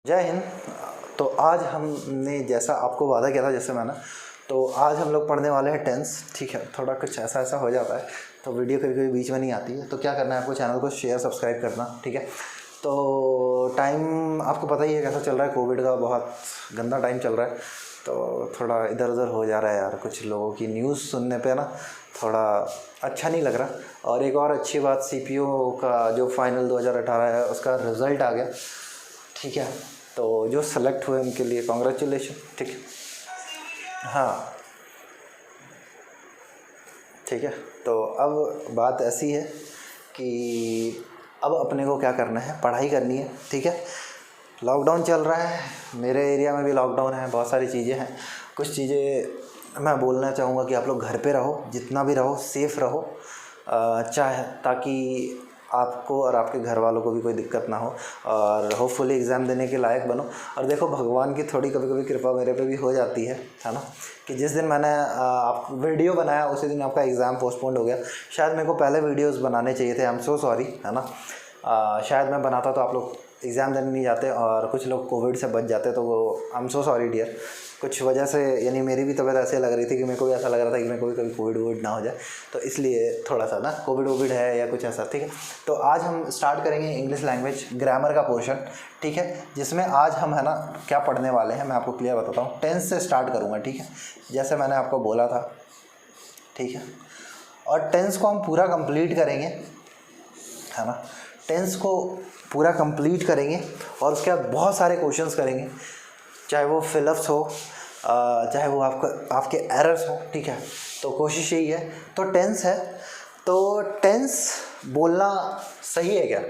जय हिंद। तो आज हमने जैसा आपको वादा किया था जैसे मैंने, तो आज हम लोग पढ़ने वाले हैं टेंस। ठीक है, थोड़ा कुछ ऐसा हो जाता है तो वीडियो कभी कभी बीच में नहीं आती है, तो क्या करना है आपको, चैनल को शेयर सब्सक्राइब करना। ठीक है, तो टाइम आपको पता ही है कैसा चल रहा है, कोविड का बहुत गंदा टाइम चल रहा है, तो थोड़ा इधर उधर हो जा रहा है यार। कुछ लोगों की न्यूज़ सुनने पे ना थोड़ा अच्छा नहीं लग रहा। और एक और अच्छी बात, CPO का जो फाइनल 2018 है उसका रिज़ल्ट आ गया। ठीक है, तो जो सेलेक्ट हुए उनके लिए कॉन्ग्रेचुलेशन। ठीक है, हाँ ठीक है। तो अब बात ऐसी है कि अब अपने को क्या करना है, पढ़ाई करनी है। ठीक है, लॉकडाउन चल रहा है, मेरे एरिया में भी लॉकडाउन है, बहुत सारी चीज़ें हैं। कुछ चीज़ें मैं बोलना चाहूँगा कि आप लोग घर पे रहो, जितना भी रहो सेफ़ रहो, चाहे ताकि आपको और आपके घर वालों को भी कोई दिक्कत ना हो, और होपफुली एग्ज़ाम देने के लायक बनो। और देखो, भगवान की थोड़ी कभी कभी कृपा मेरे पे भी हो जाती है ना, कि जिस दिन मैंने आप वीडियो बनाया उसी दिन आपका एग्ज़ाम पोस्टपोन्ड हो गया। शायद मेरे को पहले वीडियोस बनाने चाहिए थे, आई एम सो सॉरी, है ना। शायद मैं बनाता तो आप लोग एग्ज़ाम देने नहीं जाते और कुछ लोग कोविड से बच जाते, तो वो I am so sorry dear. कुछ वजह से यानी मेरी भी तबीयत ऐसे लग रही थी कि मेरे को भी ऐसा लग रहा था कि मेरे को भी कभी कोविड ना हो जाए, तो इसलिए थोड़ा सा ना कोविड है या कुछ ऐसा। ठीक है, तो आज हम स्टार्ट करेंगे इंग्लिश लैंग्वेज ग्रामर का पोर्शन। ठीक है, जिसमें आज हम है ना क्या पढ़ने वाले हैं मैं आपको क्लियर बताता हूँ। टेंस से स्टार्ट करूँगा, ठीक है, जैसे मैंने आपको बोला था। ठीक है, और टेंस को हम पूरा कंप्लीट करेंगे, है ना। टेंस को पूरा कंप्लीट करेंगे और उसके बाद बहुत सारे क्वेश्चंस करेंगे, चाहे वो फिलअप्स हो, चाहे वो आपके एरर्स हो। ठीक है, तो कोशिश यही है। तो टेंस है, तो टेंस बोलना सही है क्या?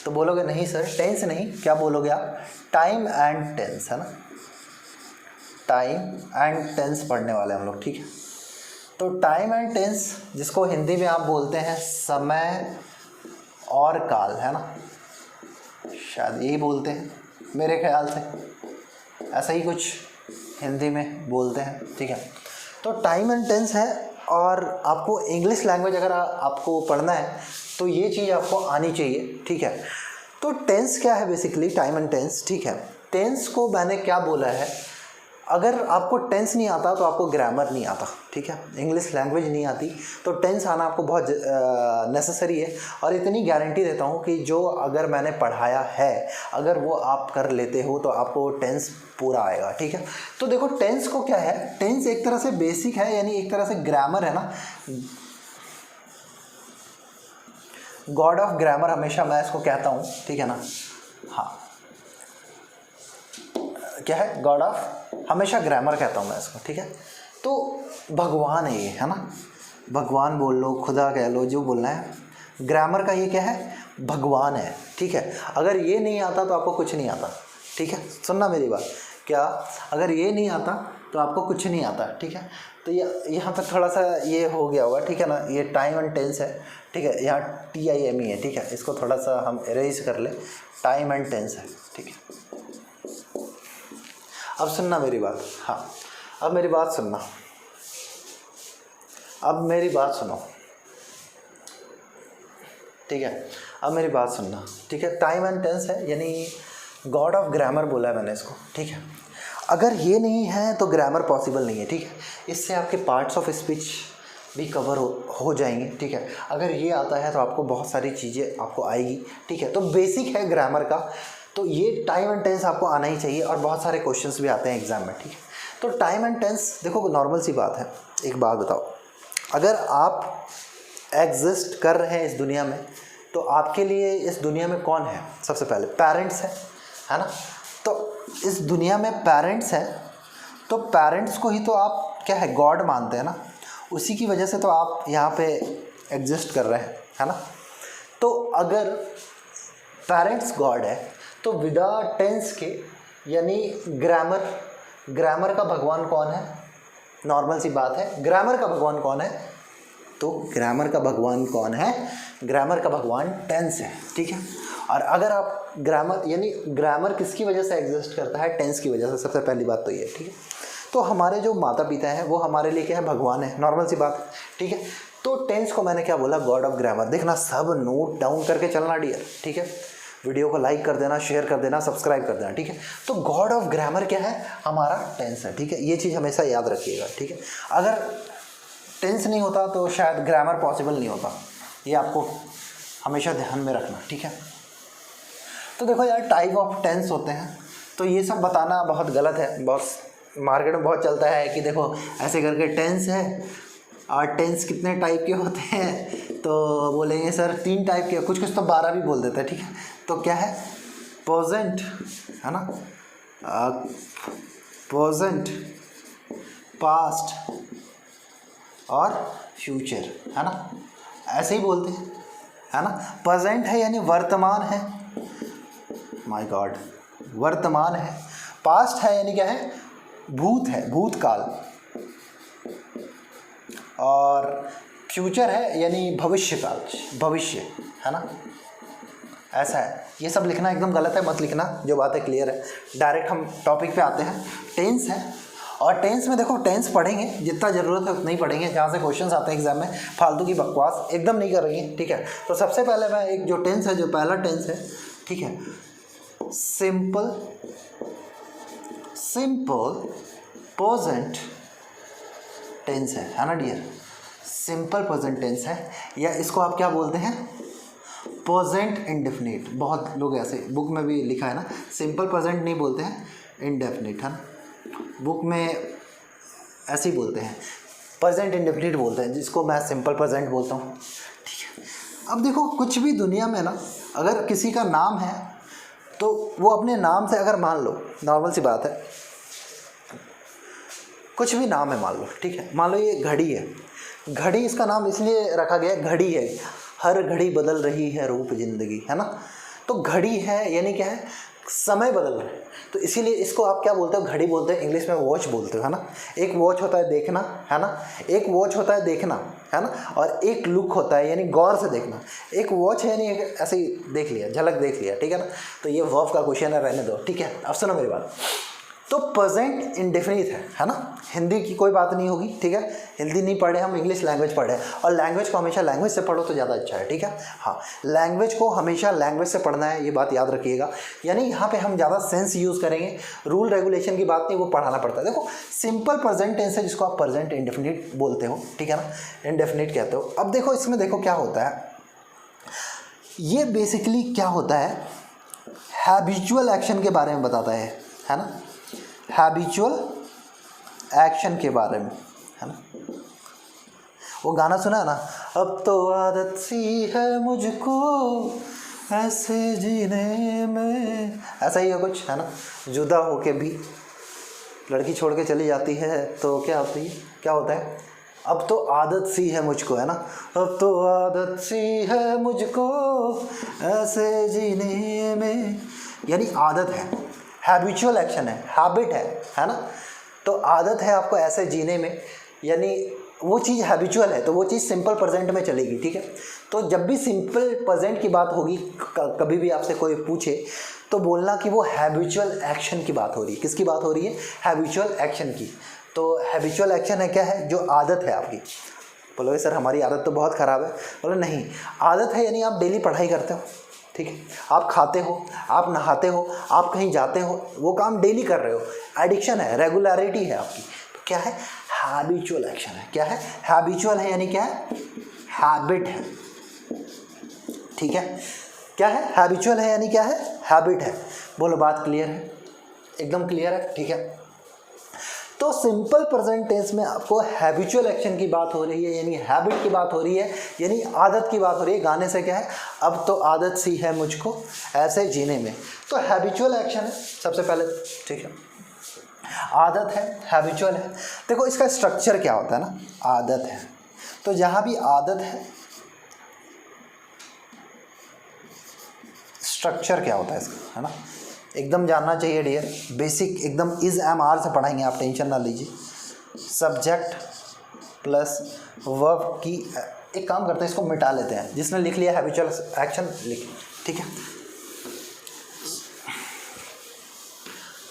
तो बोलोगे नहीं सर टेंस नहीं, क्या बोलोगे आप? टाइम एंड टेंस, है ना। टाइम एंड टेंस पढ़ने वाले हम लोग। ठीक है, तो टाइम एंड टेंस जिसको हिंदी में आप बोलते हैं समय और काल, है ना, शायद यही बोलते हैं मेरे ख्याल से, ऐसा ही कुछ हिंदी में बोलते हैं। ठीक है, तो टाइम एंड टेंस है। और आपको इंग्लिश लैंग्वेज अगर आपको पढ़ना है तो ये चीज़ आपको आनी चाहिए। ठीक है, तो टेंस क्या है बेसिकली, टाइम एंड टेंस। ठीक है, टेंस को मैंने क्या बोला है, अगर आपको टेंस नहीं आता तो आपको ग्रामर नहीं आता। ठीक है, इंग्लिश लैंग्वेज नहीं आती तो टेंस आना आपको बहुत नेसेसरी है। और इतनी गारंटी देता हूँ कि जो अगर मैंने पढ़ाया है अगर वो आप कर लेते हो तो आपको टेंस पूरा आएगा। ठीक है, तो देखो टेंस को क्या है, टेंस एक तरह से बेसिक है, यानी एक तरह से ग्रामर है ना, गॉड ऑफ ग्रामर हमेशा मैं इसको कहता हूँ। ठीक है ना, हाँ क्या है, गॉड ऑफ, हमेशा ग्रामर कहता हूँ मैं इसको। ठीक है, तो भगवान है ये, है ना, भगवान बोल लो, खुदा कह लो, जो बोलना है। ग्रामर का ये क्या है, भगवान है। ठीक है, अगर ये नहीं आता तो आपको कुछ नहीं आता। ठीक है, सुनना मेरी बात, क्या अगर ये नहीं आता तो आपको कुछ नहीं आता। ठीक है, तो यहाँ पर थोड़ा सा ये हो गया होगा। ठीक है ना, ये टाइम एंड टेंस है। ठीक है, यहाँ TIME है। ठीक है, इसको थोड़ा सा हम इरेज कर ले, टाइम एंड टेंस है। ठीक है, अब सुनना मेरी बात, हाँ अब मेरी बात सुनना, अब मेरी बात सुनो। ठीक है, अब मेरी बात सुनना। ठीक है, टाइम एंड टेंस है, यानी गॉड ऑफ ग्रामर बोला है मैंने इसको। ठीक है, अगर ये नहीं है तो ग्रामर पॉसिबल नहीं है। ठीक है, इससे आपके पार्ट्स ऑफ स्पीच भी कवर हो जाएंगे। ठीक है, अगर ये आता है तो आपको बहुत सारी चीज़ें आपको आएगी। ठीक है, तो बेसिक है ग्रामर का, तो ये टाइम एंड टेंस आपको आना ही चाहिए। और बहुत सारे क्वेश्चंस भी आते हैं एग्जाम में। ठीक है, तो टाइम एंड टेंस देखो नॉर्मल सी बात है। एक बात बताओ, अगर आप एग्जिस्ट कर रहे हैं इस दुनिया में तो आपके लिए इस दुनिया में कौन है? सबसे पहले पेरेंट्स है ना। तो इस दुनिया में पेरेंट्स हैं, तो पेरेंट्स को ही तो आप क्या है, गॉड मानते हैं ना, उसी की वजह से तो आप यहाँ पे एग्जिस्ट कर रहे हैं, है ना। तो अगर पेरेंट्स गॉड है तो विदा टेंस के, यानी ग्रामर का भगवान कौन है? नॉर्मल सी बात है, ग्रामर का भगवान कौन है? तो ग्रामर का भगवान कौन है? ग्रामर का भगवान टेंस है। ठीक है, और अगर आप ग्रामर, यानी ग्रामर किसकी वजह से एग्जिस्ट करता है? टेंस की वजह से। सबसे पहली बात तो ये है। ठीक है, तो हमारे जो माता पिता हैं वो हमारे लिए क्या है, भगवान है, नॉर्मल सी बात है। ठीक है, तो टेंस को मैंने क्या बोला, गॉड ऑफ ग्रामर। देखना, सब नोट डाउन करके चलना डियर। ठीक है, वीडियो को लाइक कर देना, शेयर कर देना, सब्सक्राइब कर देना, ठीक है। तो गॉड ऑफ ग्रामर क्या है? हमारा टेंस है, ठीक है। ये चीज़ हमेशा याद रखिएगा, ठीक है। अगर टेंस नहीं होता तो शायद ग्रामर पॉसिबल नहीं होता, ये आपको हमेशा ध्यान में रखना, ठीक है। तो देखो यार, टाइप ऑफ टेंस होते हैं, तो ये सब बताना बहुत गलत है। बहुत मार्केट में बहुत चलता है कि देखो ऐसे करके टेंस है, और टेंस कितने टाइप के होते हैं, तो बोलेंगे सर 3 टाइप के, कुछ कुछ तो 12 भी बोल देते हैं, ठीक है। तो क्या है? प्रेजेंट, है ना, प्रेजेंट, पास्ट और फ्यूचर, है ना, ऐसे ही बोलते हैं, है ना। प्रेजेंट है यानी वर्तमान है, माय गॉड, वर्तमान है। पास्ट है यानी क्या है? भूत है, भूतकाल। और फ्यूचर है यानी भविष्यकाल, भविष्य, है ना, ऐसा है। ये सब लिखना एकदम गलत है, मत लिखना, जो बात है क्लियर है। डायरेक्ट हम टॉपिक पे आते हैं। टेंस है, और टेंस में देखो, टेंस पढ़ेंगे जितना ज़रूरत है उतना ही पढ़ेंगे। जहाँ से क्वेश्चंस आते हैं एग्जाम में, फालतू की बकवास एकदम नहीं करेंगे, ठीक है। तो सबसे पहले मैं एक जो टेंस है, जो पहला टेंस है, ठीक है, सिंपल प्रेजेंट टेंस है ना डियर। सिंपल प्रेजेंट टेंस है, या इसको आप क्या बोलते हैं? Present indefinite. बहुत लोग ऐसे बुक में भी लिखा है ना, सिंपल प्रेजेंट नहीं बोलते हैं, इंडेफिनिट, है ना। बुक में ऐसे ही बोलते हैं, प्रेजेंट इंडेफिनिट बोलते हैं, जिसको मैं सिंपल प्रेजेंट बोलता हूँ, ठीक है। अब देखो, कुछ भी दुनिया में ना, अगर किसी का नाम है तो वो अपने नाम से, अगर मान लो, नॉर्मल सी बात है, कुछ भी नाम है मान लो, ठीक है। मान लो ये घड़ी है, घड़ी इसका नाम इसलिए रखा गया, घड़ी है, हर घड़ी बदल रही है रूप जिंदगी, है ना। तो घड़ी है यानी क्या है? समय बदल रहा है, तो इसीलिए इसको आप क्या बोलते हो? घड़ी बोलते हैं, इंग्लिश में वॉच बोलते हो, है ना। एक वॉच होता है देखना, है ना, एक वॉच होता है देखना, है ना, और एक लुक होता है यानी गौर से देखना। एक वॉच है यानी ऐसे ही देख लिया, झलक देख लिया, ठीक है ना। तो ये वर्ब का क्वेश्चन है, रहने दो, ठीक है। अब सुनो मेरी बात। तो प्रेजेंट इंडेफिनिट है ना। हिंदी की कोई बात नहीं होगी, ठीक है। हिंदी नहीं पढ़े हम, इंग्लिश लैंग्वेज पढ़े, और लैंग्वेज को हमेशा लैंग्वेज से पढ़ो तो ज़्यादा अच्छा है, ठीक है। हाँ, लैंग्वेज को हमेशा लैंग्वेज से पढ़ना है, ये बात याद रखिएगा। यानी यहाँ पे हम ज़्यादा सेंस यूज़ करेंगे, रूल रेगुलेशन की बात नहीं, वो पढ़ाना पड़ता है। देखो, सिंपल प्रेजेंट टेंस है, जिसको आप प्रेजेंट इंडेफिनिट बोलते हो, ठीक है ना, इंडेफिनिट कहते हो। अब देखो, इसमें देखो क्या होता है, ये बेसिकली क्या होता है, हैबिचुअल एक्शन के बारे में बताता है ना, हैबिचुअल एक्शन के बारे में, है ना। वो गाना सुना है ना, अब तो आदत सी है मुझको ऐसे जीने में, ऐसा ही है कुछ, है ना। जुदा होके भी लड़की छोड़ के चली जाती है तो क्या होती है, क्या होता है? अब तो आदत सी है मुझको, है ना, अब तो आदत सी है मुझको ऐसे जीने में, यानी आदत है, हैबिचुअल एक्शन है, हैबिट है ना। तो आदत है आपको ऐसे जीने में, यानी वो चीज़ हैबिचुअल है, तो वो चीज़ सिंपल प्रेजेंट में चलेगी, ठीक है। तो जब भी सिंपल प्रेजेंट की बात होगी, कभी भी आपसे कोई पूछे तो बोलना कि वो हैबिचुअल एक्शन की बात हो रही है। किसकी बात हो रही है? हैबिचुअल एक्शन की। तो हैबिचुअल एक्शन है क्या है? जो आदत है आपकी। बोलोगे सर हमारी आदत तो बहुत ख़राब है। बोलो नहीं, आदत है यानी आप डेली पढ़ाई करते हो, ठीक है, आप खाते हो, आप नहाते हो, आप कहीं जाते हो, वो काम डेली कर रहे हो, एडिक्शन है, रेगुलरिटी है आपकी। तो क्या है? हैबिचुअल एक्शन है। क्या है? हैबिचुअल है यानी क्या है? हैबिट है, ठीक है। क्या है? हैबिचुअल है यानी क्या है? हैबिट है। बोलो बात क्लियर है? एकदम क्लियर है, ठीक है। तो सिंपल प्रेजेंट टेंस में आपको हैबिचुअल एक्शन की बात हो रही है, यानी हैबिट की बात हो रही है, यानी आदत की बात हो रही है। गाने से क्या है? अब तो आदत सी है मुझको ऐसे जीने में। तो हैबिचुअल एक्शन है सबसे पहले, ठीक है, आदत है, हैबिचुअल है। देखो इसका स्ट्रक्चर क्या होता है ना, आदत है, तो जहाँ भी आदत है, स्ट्रक्चर क्या होता है इसका, है ना, एकदम जानना चाहिए डियर, बेसिक एकदम इज एम आर से पढ़ाएंगे, आप टेंशन ना लीजिए। सब्जेक्ट प्लस वर्ब की, एक काम करते हैं इसको मिटा लेते हैं, जिसने लिख लिया हैबिचुअल एक्शन लिख, ठीक है,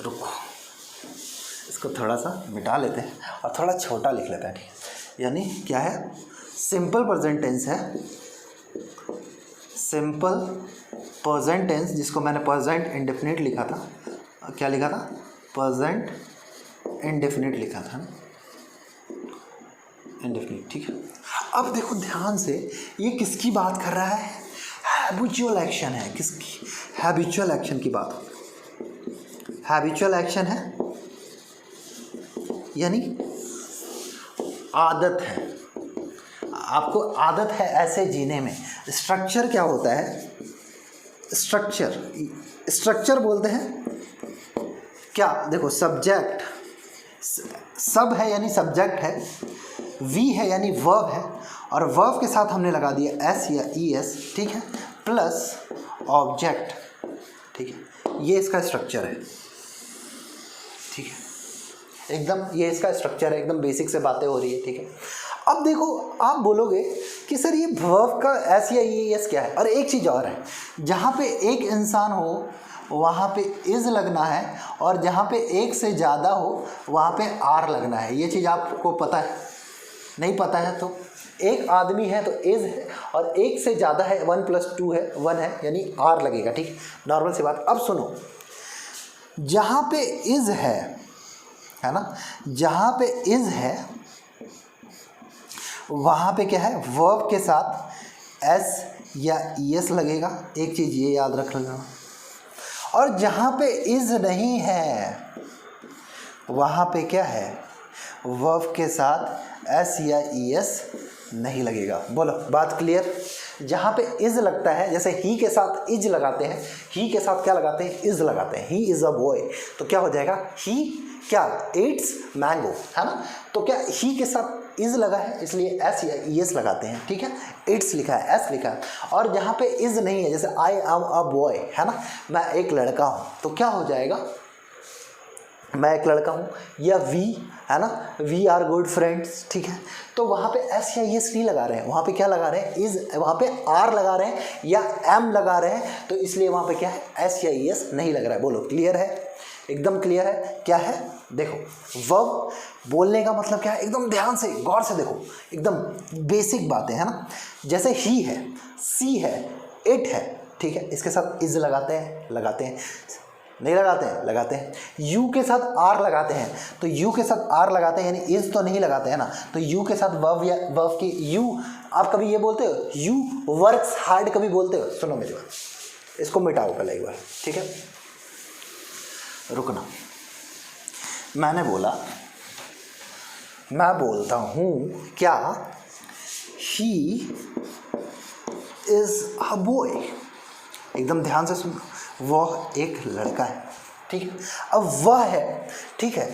रुको इसको थोड़ा सा मिटा लेते हैं और थोड़ा छोटा लिख लेते हैं, ठीक है। यानी क्या है? सिंपल प्रेजेंट टेंस है, सिंपल प्रेजेंट टेंस, जिसको मैंने प्रेजेंट इंडेफिनिट लिखा था, क्या लिखा था, प्रेजेंट इंडेफिनिट लिखा था, इंडेफिनिट, ठीक है। अब देखो ध्यान से, ये किसकी बात कर रहा है, हैबिचुअल एक्शन है, किसकी, हैबिचुअल एक्शन की बात, हैबिचुअल एक्शन है यानी आदत है, आपको आदत है ऐसे जीने में। स्ट्रक्चर क्या होता है, स्ट्रक्चर बोलते हैं क्या, देखो सब्जेक्ट, सब है यानी सब्जेक्ट है, वी है यानी वर्ब है, और वर्ब के साथ हमने लगा दिया एस या ई एस, ठीक है, प्लस ऑब्जेक्ट, ठीक है, ये इसका स्ट्रक्चर है, ठीक है, एकदम ये इसका स्ट्रक्चर है, एकदम बेसिक से बातें हो रही है, ठीक है। अब देखो आप बोलोगे कि सर ये वर्ब का एस या ई एस क्या है, और एक चीज़ और है, जहाँ पे एक इंसान हो वहाँ पे इज़ लगना है, और जहाँ पे एक से ज़्यादा हो वहाँ पे आर लगना है। ये चीज़ आपको पता है, नहीं पता है तो एक आदमी है तो इज़ है, और एक से ज़्यादा है 1 + 2 है 1 है, यानी आर लगेगा, ठीक है, नॉर्मल सी बात। अब सुनो, जहाँ पे इज़ है ना, जहाँ पे इज़ है वहाँ पे क्या है, वर्ब के साथ एस या ई एस लगेगा, एक चीज़ ये याद रख लेना। और जहाँ पे इज़ नहीं है वहाँ पे क्या है, वर्ब के साथ एस या ई एस नहीं लगेगा। बोलो बात क्लियर। जहाँ पे इज़ लगता है, जैसे ही के साथ इज लगाते हैं, ही के साथ क्या लगाते हैं, इज़ लगाते हैं, ही इज़ अ बॉय, तो क्या हो जाएगा, ही क्या, इट्स मैंगो, है ना, तो क्या ही के साथ इज़ लगा है इसलिए एस या ई एस लगाते हैं, ठीक है, इट्स लिखा है, एस लिखा है। और जहाँ पे इज़ नहीं है, जैसे आई एम अ बॉय, है ना, मैं एक लड़का हूँ, तो क्या हो जाएगा, मैं एक लड़का हूँ, या वी, है ना, वी आर गुड फ्रेंड्स, ठीक है, तो वहाँ पे एस या ई एस नहीं लगा रहे हैं, वहाँ पे क्या लगा रहे हैं, इज़, वहाँ पे आर लगा रहे हैं या एम लगा रहे हैं, तो इसलिए वहाँ पे क्या है, एस या ई एस नहीं लग रहा है। बोलो क्लियर है, एकदम क्लियर है। क्या है, देखो वर्ब बोलने का मतलब क्या है, एकदम ध्यान से गौर से देखो, एकदम बेसिक बातें, है ना, जैसे ही है, सी है, इट है, ठीक है, इसके साथ इज़ लगाते हैं, नहीं लगाते हैं, लगाते हैं। यू के साथ आर लगाते हैं, तो यू के साथ आर लगाते हैं, यानी इज तो नहीं लगाते हैं ना, तो यू के साथ वर्ब या वर्ब की यू, आप कभी ये बोलते हो यू वर्क्स हार्ड, कभी बोलते हो, सुनो मेरी बात, इसको मिटाओ पहले एक बार, ठीक है, रुकना। मैंने बोला, मैं बोलता हूँ क्या, ही इज अ बॉय, एकदम ध्यान से सुनो, वह एक लड़का है, ठीक है। अब वह है, ठीक है,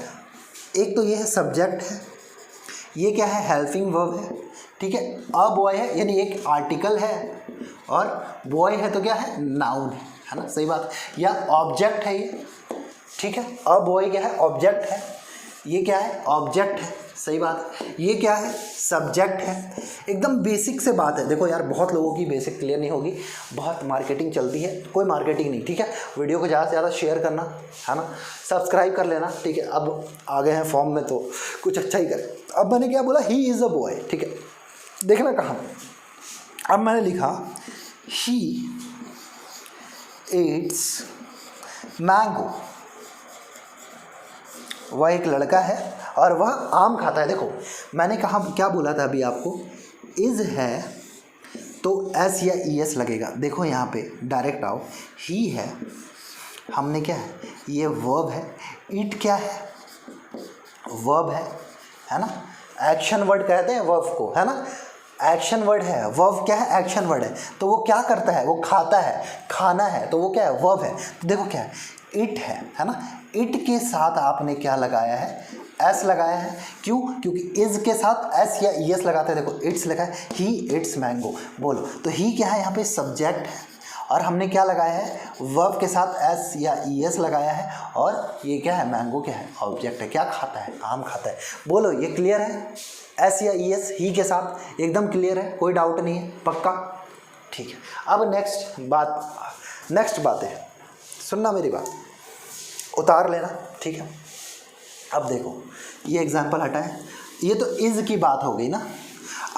एक तो ये है सब्जेक्ट है, ये क्या है, हेल्पिंग वर्ब है, ठीक है। अ बॉय है यानी एक आर्टिकल है, और बॉय है तो क्या है, नाउन है ना, सही बात, या ऑब्जेक्ट है ये, ठीक है। अ बॉय क्या है, ऑब्जेक्ट है, ये क्या है, ऑब्जेक्ट है, सही बात है। ये क्या है, सब्जेक्ट है। एकदम बेसिक से बात है। देखो यार, बहुत लोगों की बेसिक क्लियर नहीं होगी, बहुत मार्केटिंग चलती है, कोई मार्केटिंग नहीं, ठीक है। वीडियो को ज़्यादा से ज़्यादा शेयर करना, है ना, सब्सक्राइब कर लेना, ठीक है। अब आ गए हैं फॉर्म में तो कुछ अच्छा ही करें। अब मैंने क्या बोला, ही इज़ अ बॉय, ठीक है, देखना कहाँ, अब मैंने लिखा ही ईट्स मैंगो, वह एक लड़का है और वह आम खाता है। देखो मैंने कहा, क्या बोला था अभी आपको, इज़ है तो एस या ई एस लगेगा। देखो यहाँ पे डायरेक्ट आओ, ही है, हमने क्या है, ये वर्ब है, इट क्या है, वर्ब है ना, एक्शन वर्ड कहते हैं वर्ब को, है ना, एक्शन वर्ड है, वर्ब क्या है, एक्शन वर्ड है, तो वो क्या करता है, वो खाता है, खाना है, तो वो क्या है, वर्ब है। तो देखो क्या है, इट है ना, इट के साथ आपने क्या लगाया है, एस लगाया है, क्यों, क्योंकि इज के साथ एस या ई एस लगाते हैं। देखो इट्स लगा है, ही इट्स मैंगो, बोलो तो ही क्या है, यहाँ पे सब्जेक्ट है, और हमने क्या लगाया है, वर्ब के साथ एस या ई एस लगाया है, और ये क्या है, मैंगो क्या है, ऑब्जेक्ट है, क्या खाता है, आम खाता है। बोलो ये क्लियर है, एस या ई एस ही के साथ, एकदम क्लियर है, कोई डाउट नहीं है, पक्का, ठीक है। अब नेक्स्ट बात है, सुनना मेरी बात, उतार लेना, ठीक है। अब देखो ये एग्जाम्पल हटाएं, ये तो इज़ की बात हो गई ना।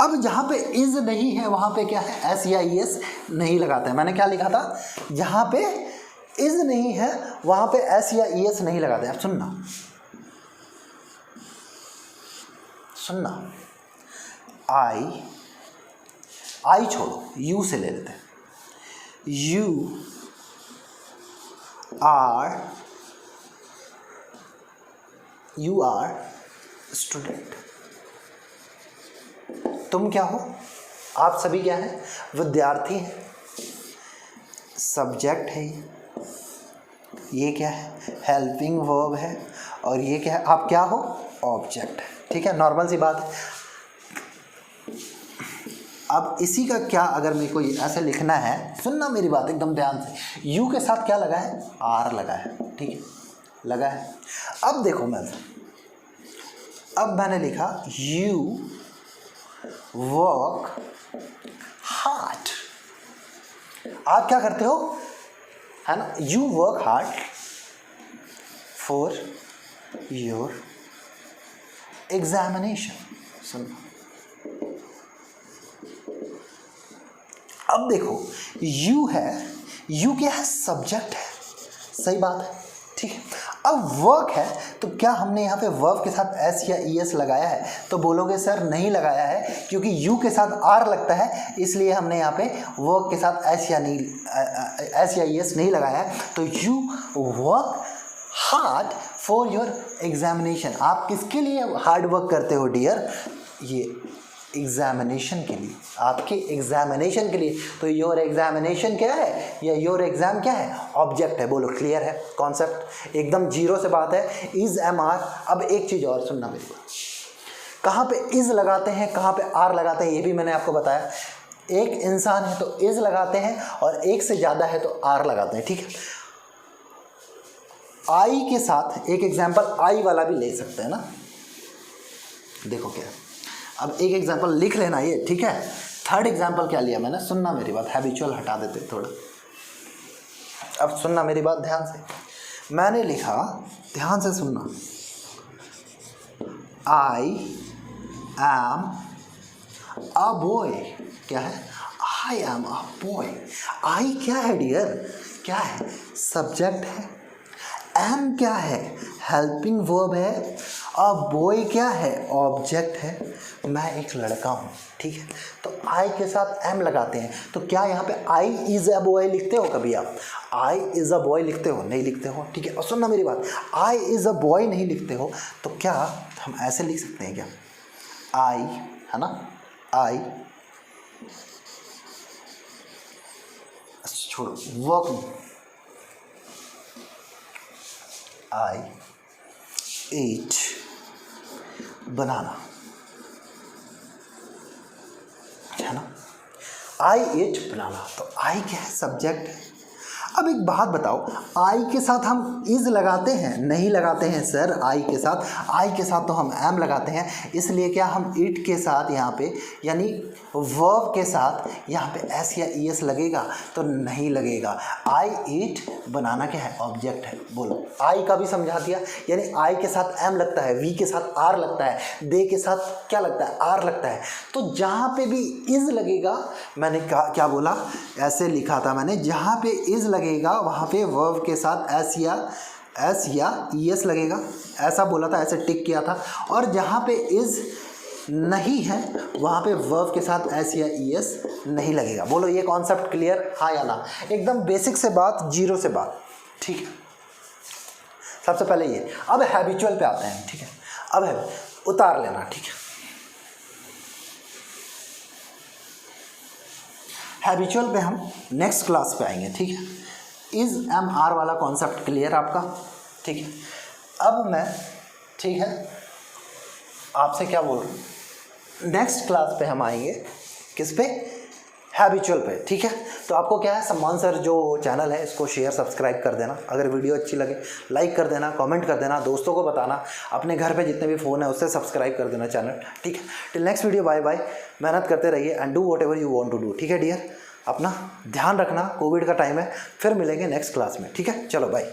अब जहाँ पे इज नहीं है वहाँ पे क्या है, एस या ई एस नहीं लगाते हैं। मैंने क्या लिखा था, जहाँ पे इज नहीं है वहाँ पे एस या ई एस नहीं लगाते हैं। अब सुनना सुनना, आई छोड़ो, यू से ले लेते हैं। You are student. तुम क्या हो, आप सभी क्या हैं, विद्यार्थी हैं। सब्जेक्ट है ये क्या है, हेल्पिंग वर्ब है, और ये क्या है, आप क्या हो, ऑब्जेक्ट है। ठीक है, नॉर्मल सी बात है। अब इसी का क्या अगर मेरे को ऐसे लिखना है, सुनना मेरी बात एकदम ध्यान से, यू के साथ क्या लगा है, आर लगा है। ठीक है, लगा है। अब देखो अब मैंने लिखा यू वर्क हार्ड। आप क्या करते हो, है ना, you work hard for your examination. सुनो, अब देखो यू है, यू क्या है, सब्जेक्ट है, सही बात है। ठीक है, अब वर्क है तो क्या हमने यहाँ पे वर्ब के साथ एस या ई एस लगाया है, तो बोलोगे सर नहीं लगाया है, क्योंकि यू के साथ आर लगता है, इसलिए हमने यहाँ पे वर्क के साथ एस या ई एस नहीं लगाया है। तो you work hard for your examination. आप किसके लिए हार्ड वर्क करते हो डियर, ये एग्जामिनेशन के लिए, आपके एग्जामिनेशन के लिए। तो योर एग्जामिनेशन क्या है, या योर एग्जाम क्या है, ऑब्जेक्ट है। बोलो क्लियर है कॉन्सेप्ट, एकदम जीरो से बात है। Is M R. अब एक चीज़ और सुनना मेरी बात, कहाँ पे इज लगाते हैं, कहाँ पे आर लगाते हैं, ये भी मैंने आपको बताया। एक इंसान है तो इज लगाते हैं, और एक से ज़्यादा है तो आर लगाते हैं। ठीक है, आई के साथ एक एग्जाम्पल आई वाला भी ले सकते हैं ना। देखो क्या, अब एक एग्जाम्पल लिख लेना ये, ठीक है। थर्ड एग्जाम्पल क्या लिया मैंने, सुनना मेरी बात, हैबिचुअल हटा देते थोड़ा। अब सुनना मेरी बात ध्यान से, मैंने लिखा, ध्यान से सुनना, आई एम अ बॉय। क्या है, आई एम अ बॉय। आई क्या है डियर, क्या है, सब्जेक्ट है। एम क्या है, हेल्पिंग वर्ब है। अ बॉय क्या है, ऑब्जेक्ट है। मैं एक लड़का हूँ। ठीक है, तो आई के साथ एम लगाते हैं। तो क्या यहाँ पे आई इज अ बॉय लिखते हो कभी आप, आई इज अ बॉय लिखते हो, नहीं लिखते हो। ठीक है, और सुनना मेरी बात, आई इज अ बॉय नहीं लिखते हो, तो क्या हम ऐसे लिख सकते हैं क्या, आई, है ना, आई, छोड़ो वर्क, आई ईट बनाना, है ना, आई ईट बनाना। तो आई क्या है, सब्जेक्ट है। अब एक बात बताओ, आई के साथ हम इज लगाते हैं, नहीं लगाते हैं सर। आई के साथ तो हम एम लगाते हैं, इसलिए क्या हम इट के साथ यहाँ पे, यानी वर्ब के साथ यहाँ पे एस या ई एस लगेगा, तो नहीं लगेगा। आई ईट बनाना क्या है, ऑब्जेक्ट है। बोलो, आई का भी समझा दिया, यानी आई के साथ एम लगता है, वी के साथ आर लगता है, दे के साथ क्या लगता है, आर लगता है। तो जहाँ पे भी इज लगेगा, मैंने क्या बोला, ऐसे लिखा था मैंने, जहाँ पे इज लगेगा वहाँ पे वर्ब के साथ एस या ई एस लगेगा, ऐसा बोला था, ऐसे टिक किया था। और जहाँ पे इज नहीं है वहाँ पे वर्ब के साथ एस या ई एस नहीं लगेगा। बोलो ये कॉन्सेप्ट क्लियर, हाँ या ना। एकदम बेसिक से बात, जीरो से बात। ठीक है, सबसे पहले ये। अब हैबिचुअल पे आते हैं। ठीक है, अब है उतार लेना। ठीक है, हैबिचुअल पे हम नेक्स्ट क्लास पे आएंगे। ठीक है, इज एम आर वाला कॉन्सेप्ट क्लियर आपका। ठीक है, अब मैं, ठीक है, आपसे क्या बोल रहा हूँ, नेक्स्ट क्लास पे हम आएंगे किस पे, हैबिचुअल पे। ठीक है, तो आपको क्या है, सम्मान सर जो चैनल है इसको शेयर सब्सक्राइब कर देना, अगर वीडियो अच्छी लगे लाइक कर देना, कमेंट कर देना, दोस्तों को बताना, अपने घर पे जितने भी फ़ोन है उससे सब्सक्राइब कर देना चैनल। ठीक है, till next video, bye bye. मेहनत करते रहिए and do what ever वांट टू डू। ठीक है डियर, अपना ध्यान रखना, कोविड का टाइम है, फिर मिलेंगे नेक्स्ट क्लास में। ठीक है, चलो बाय।